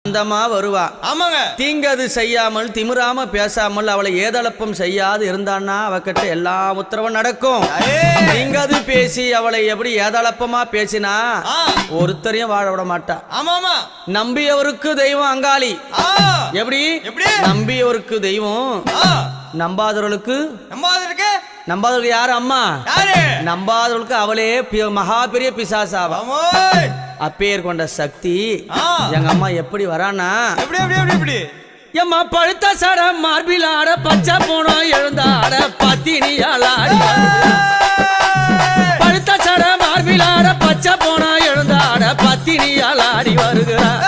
அந்தமா வருவா. ஆமாங்க. தீங்கது செய்யாமல் திமிராம பேசாமல் அவளை ஏதளப்பம் செய்யாது இருந்தான்னா அவகிட்ட எல்லா உத்தரவும் நடக்கும். தீங்கது பேசி அவளை எப்படி ஏதளப்பமா பேசினா ஒருத்தரையும் வாழ விட மாட்டா. ஆமாமா. நம்பியவருக்கு தெய்வம் அங்காளி. எப்படி நம்பியவருக்கு தெய்வம், நம்பாதவர்களுக்கு நம்பாதவர்களுக்கு யாரு அம்மா? நம்பாதவர்களுக்கு அவளே மகா பெரிய பிசாசாவா. அப்பேர் கொண்ட சக்தி எங்க அம்மா எப்படி வரானா? எம்மா பழுத்த சட மார்பில் ஆட பச்சை போனோம் எழுந்தாட பத்தினியாளாடி. பழுத்த சட மார்பில் ஆட பச்சை போனோம் எழுந்தாட பத்தினியாளாடி வருகிறார்.